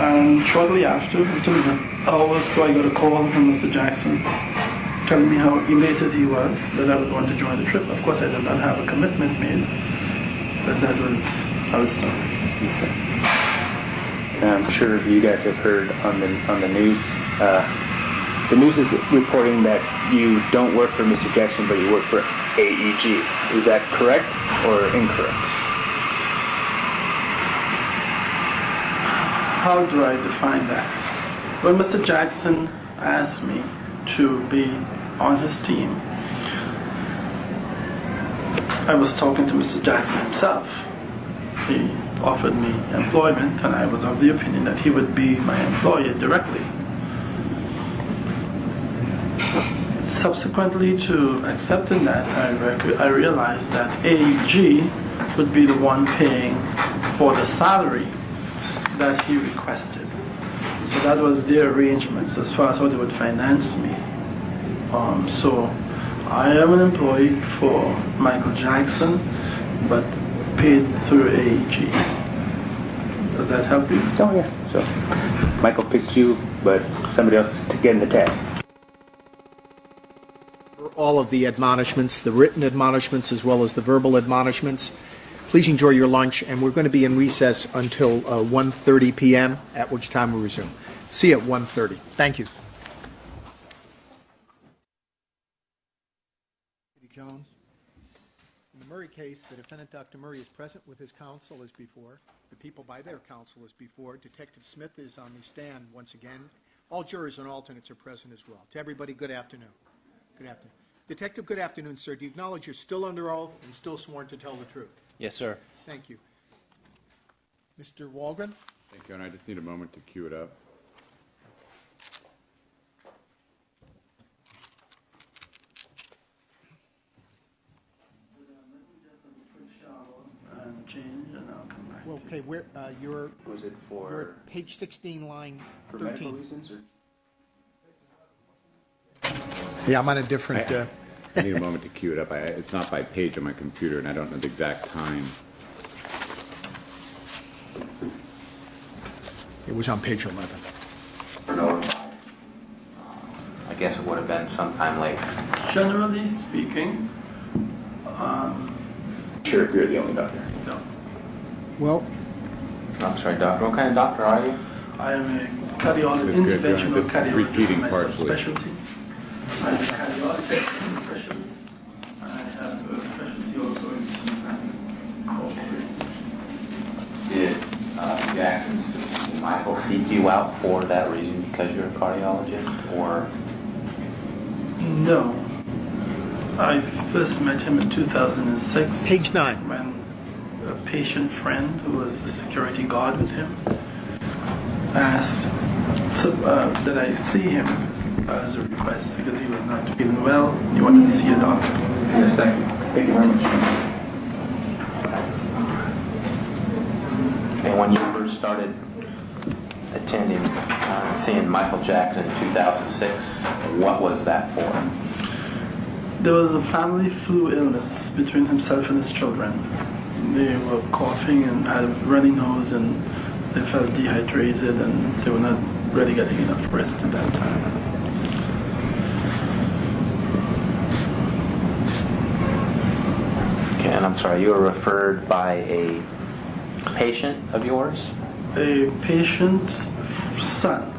And shortly after, within hours, so I got a call from Mr. Jackson telling me how elated he was that I would want to join the trip. Of course, I did not have a commitment made, but that was how it started. I'm sure you guys have heard on the news. The news is reporting that you don't work for Mr. Jackson, but you work for AEG. Is that correct or incorrect? How do I define that? When Mr. Jackson asked me to be on his team, I was talking to Mr. Jackson himself. He offered me employment, and I was of the opinion that he would be my employer directly. Subsequently to accepting that, I realized that AEG would be the one paying for the salary that he requested. So that was their arrangements as far as how they would finance me. So I am an employee for Michael Jackson, but paid through AEG. Does that help you? Oh yeah. So Michael picked you, but somebody else to get in the tag. All of the admonishments, the written admonishments as well as the verbal admonishments. Please enjoy your lunch, and we're going to be in recess until 1:30 p.m., at which time we'll resume. See you at 1:30. Thank you. Jones. In the Murray case, the defendant, Dr. Murray, is present with his counsel as before. The people by their counsel as before. Detective Smith is on the stand once again. All jurors and alternates are present as well. To everybody, good afternoon. Good afternoon. Detective, good afternoon, sir. Do you acknowledge you're still under oath and still sworn to tell the truth? Yes, sir. Thank you. Mr. Walgren? Thank you, and I just need a moment to cue it up. Well, okay, where you're? Was it for? You're at page 16, line for 13. medical reasons, or? Yeah, I'm on a different. I need a moment to cue it up. It's not by page on my computer, and I don't know the exact time. It was on page 11. I guess it would have been sometime later. Generally speaking, Sure, if you're the only doctor. no. Well, I'm sorry, doctor. What kind of doctor are you? I am a cardiologist, This is good. interventional This is cardiologist. repeating My partially. specialty. I'm a cardiologist specialty. I have a specialty also in Did Jackson and Michael seek you out for that reason because you're a cardiologist, or? No. I first met him in 2006. page 9. When a patient friend who was a security guard with him asked that I see him as a request because he was not feeling well. He wanted to see a doctor. Yes, thank you. Thank you very much. And when you first started attending, seeing Michael Jackson in 2006, what was that for? There was a family flu illness between himself and his children. They were coughing and had a runny nose, and they felt dehydrated, and they were not really getting enough rest at that time. Okay, and I'm sorry, you were referred by a patient of yours? A patient's son,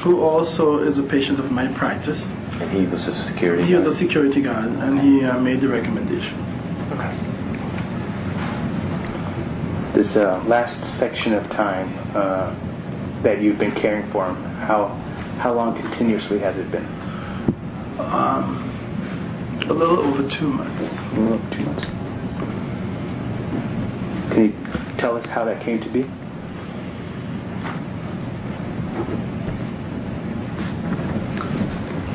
who also is a patient of my practice. And he was a security guard? He was a security guard, and he made the recommendation. Okay. This last section of time that you've been caring for him, how long continuously has it been? A little over 2 months. A little over 2 months. Can you tell us how that came to be?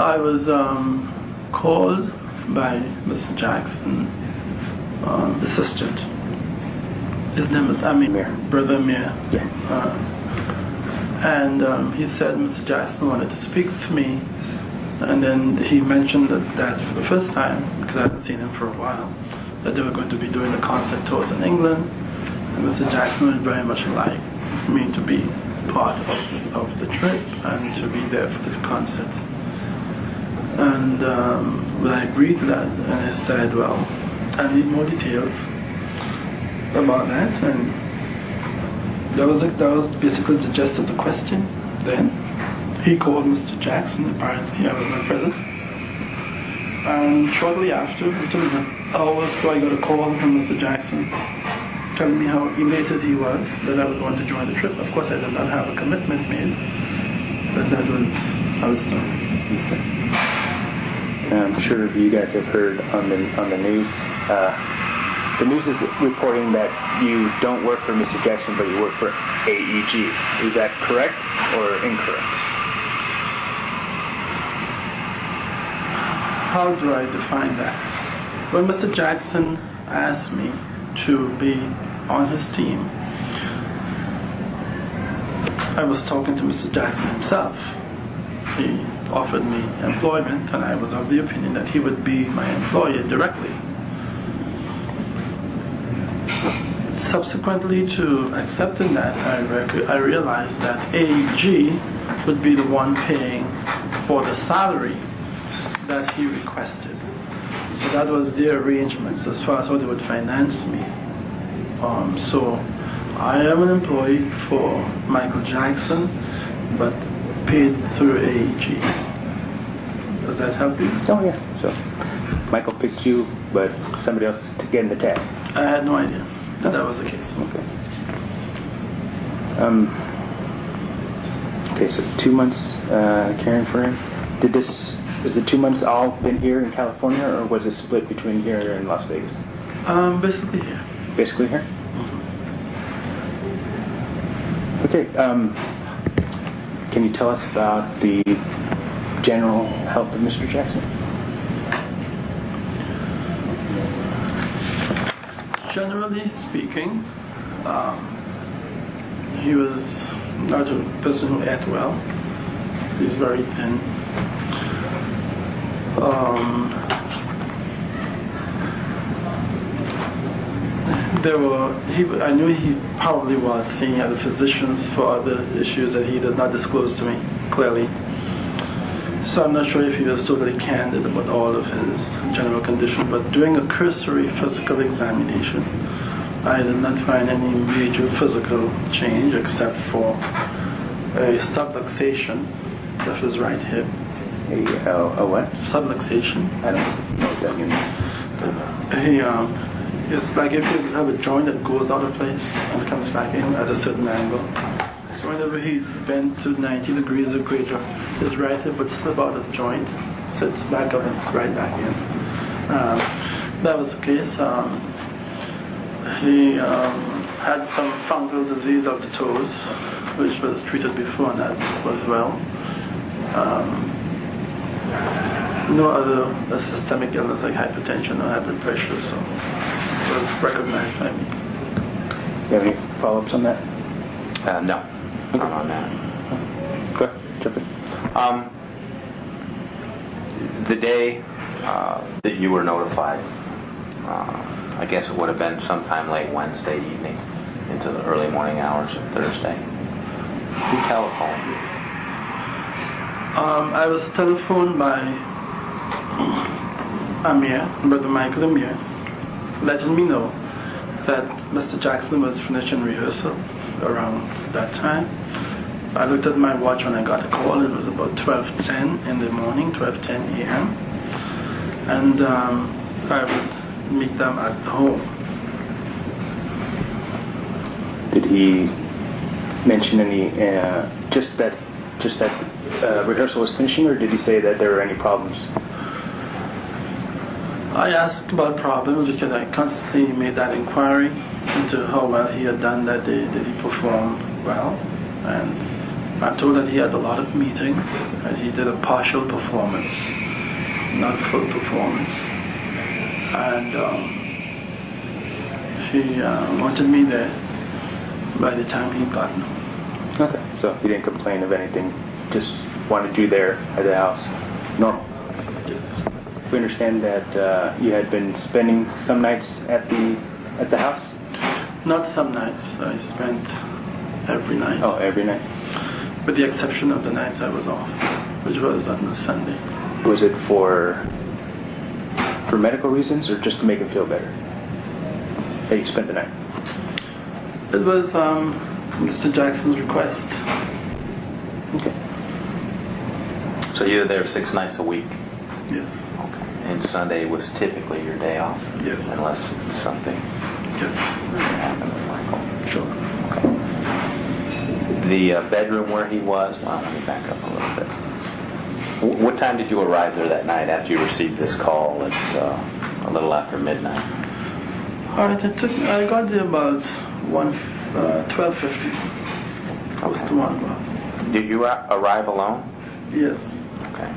I was called by Mr. Jackson, assistant. His name is Amir, Brother Amir. Yeah. And he said Mr. Jackson wanted to speak with me. And then he mentioned that for the first time, because I hadn't seen him for a while, that they were going to be doing the concert tours in England. And Mr. Jackson would very much like me to be part of the trip and to be there for the concerts. And I agreed to that, and I said, well, I need more details about that, and that was basically the gist of the question. Then he called Mr. Jackson. Apparently, I was not present. And shortly after, within an hour or so, I got a call from Mr. Jackson telling me how elated he was that I was going to join the trip. Of course, I did not have a commitment made, but that was how it started. I'm sure you guys have heard on the news. The news is reporting that you don't work for Mr. Jackson, but you work for AEG. Is that correct or incorrect? How do I define that? When Mr. Jackson asked me to be on his team, I was talking to Mr. Jackson himself. He offered me employment, and I was of the opinion that he would be my employer directly. Subsequently to accepting that, I realized that AEG would be the one paying for the salary that he requested. So that was their arrangements as far as how they would finance me. So I am an employee for Michael Jackson, but paid through AEG. Does that help you? Oh yeah. So Michael picked you, but somebody else to get in the tag. I had no idea that was the case. Okay. Okay, so 2 months caring for him. Is the 2 months all been here in California, or was it split between here and Las Vegas? Basically here. Basically here? Mm-hmm. Okay, can you tell us about the general health of Mr. Jackson? Generally speaking, he was not a person who ate well. He's very thin. I knew he probably was seeing other physicians for other issues that he did not disclose to me clearly. So I'm not sure if he was totally candid about all of his general condition, but during a cursory physical examination, I did not find any major physical change except for a subluxation of his right hip. A what? Subluxation. I don't know what that means. It's like if you have a joint that goes out of place and comes back in at a certain angle. So whenever he bent to 90 degrees or greater, his right hip would slip out of the joint, sits back up and it's right back in. That was the case. He had some fungal disease of the toes, which was treated before, and that was well. No other systemic illness like hypertension or high blood pressure, so it was recognized by me. Do you have any follow-ups on that? No, not on that. Go ahead, jump in. The day that you were notified, I guess it would have been sometime late Wednesday evening into the early morning hours of Thursday. Who telephoned you? I was telephoned by Brother Michael Amir, letting me know that Mr. Jackson was finishing rehearsal around that time. I looked at my watch when I got a call. It was about 12:10 in the morning, 12:10 a.m. And I would meet them at home. Did he mention any, just that rehearsal was finishing, or did he say that there were any problems? I asked about problems because I constantly made that inquiry into how well he had done that day. Did he perform well? And I'm told that he had a lot of meetings, and he did a partial performance, not full performance. And he wanted me there by the time he got me. Okay, so he didn't complain of anything, just wanted you there at the house. Normal. Yes. We understand that you had been spending some nights at the house? Not some nights. I spent every night. Oh, every night. With the exception of the nights I was off, which was on the Sunday. Was it for medical reasons or just to make him feel better that you spent the night? It was Mr. Jackson's request. Okay. So you're there 6 nights a week? Yes. Okay. And Sunday was typically your day off? Yes. Unless something Yes. happened with Michael? Sure. Okay. The bedroom where he was, well, let me back up a little bit. What time did you arrive there that night after you received this call at a little after midnight? All right, I got there about 12:50. Close to 1 o'clock. Did you arrive alone? Yes. Okay.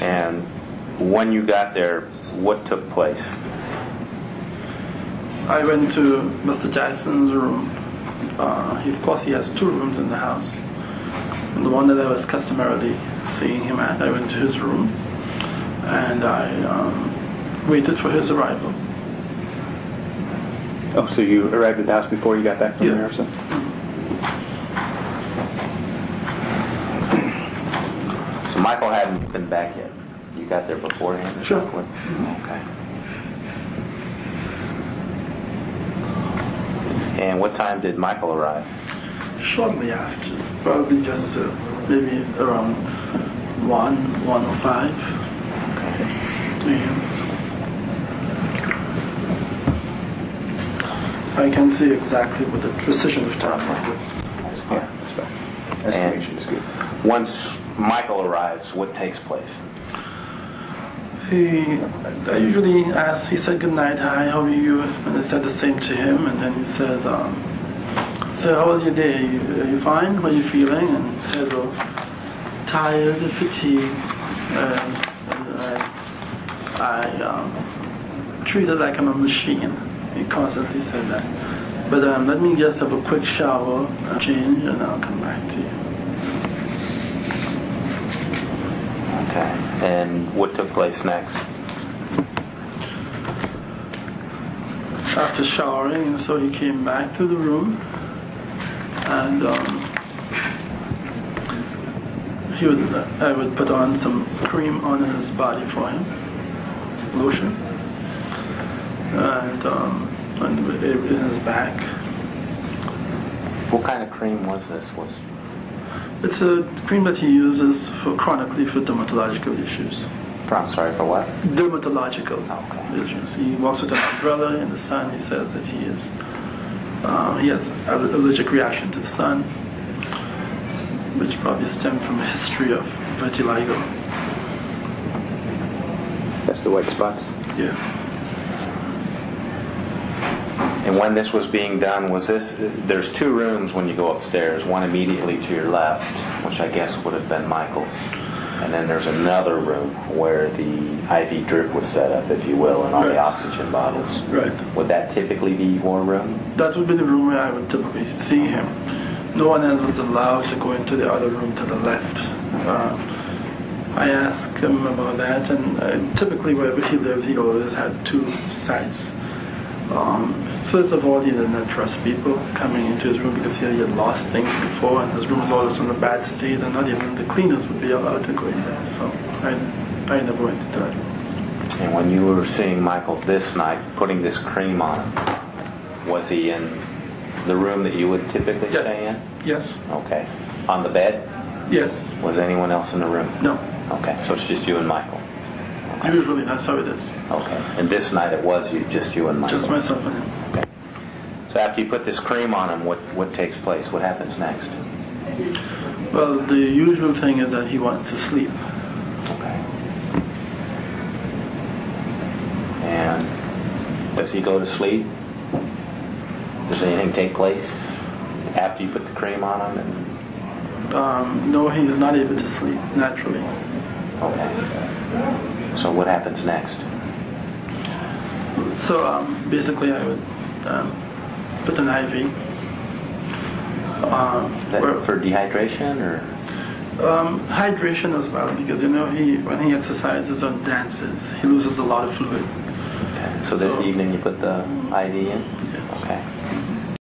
And when you got there, what took place? I went to Mr. Jackson's room. Of course, he has 2 rooms in the house. And the one that I was customarily seeing him at, I went to his room. And I waited for his arrival. Oh, so you arrived at the house before you got back from Yeah. there or something? So Michael hadn't been back yet. You got there beforehand? Sure. Okay. And what time did Michael arrive? Shortly after, probably just maybe around 1:05 a.m. I can see exactly with the precision of time. That's fine. That's fine. Estimation is good. Once Michael arrives, what takes place? I usually ask, he said good night, hi, how are you? And I said the same to him, and then he says, so how was your day? Are you fine? How are you feeling? And he says, oh, tired and fatigued. And I treat it like I'm a machine. He constantly said that. But let me just have a quick shower, change, and I'll come back to you. Okay. And what took place next? After showering, and so he came back to the room, and I would put on some cream on his body for him, lotion, and in his back. What kind of cream was this? It's a cream that he uses chronically for dermatological issues. I'm sorry, for what? Dermatological issues. He walks with an umbrella in the sun. He says that he has an allergic reaction to the sun, which probably stemmed from a history of vitiligo. That's the white spots? Yeah. And when this was being done, there's 2 rooms when you go upstairs, one immediately to your left, which I guess would have been Michael's. And then there's another room where the IV drip was set up, if you will, and all the oxygen bottles. Right. Would that typically be your room? That would be the room where I would typically see him. No one else was allowed to go into the other room to the left. I asked him about that, and typically wherever he lived, he always had 2 sites. First of all, he did not trust people coming into his room because he had lost things before, and his room was always in a bad state, and not even the cleaners would be allowed to go in there. So I never went to that room. And when you were seeing Michael this night, putting this cream on him, was he in the room that you would typically stay in? Yes. Okay. On the bed? Yes. Was anyone else in the room? No. Okay, so it's just you and Michael. Okay. Usually that's how it is. Okay. And this night it was just you and Michael? Just myself and him. Okay. So after you put this cream on him, what takes place? What happens next? Well, the usual thing is that he wants to sleep. Okay. And does he go to sleep? Does anything take place after you put the cream on him? No, he's not able to sleep naturally. Okay. So what happens next? So basically I would put an IV. Is that for dehydration or? Hydration as well, because when he exercises or dances, he loses a lot of fluid. Okay. So this evening you put the IV in?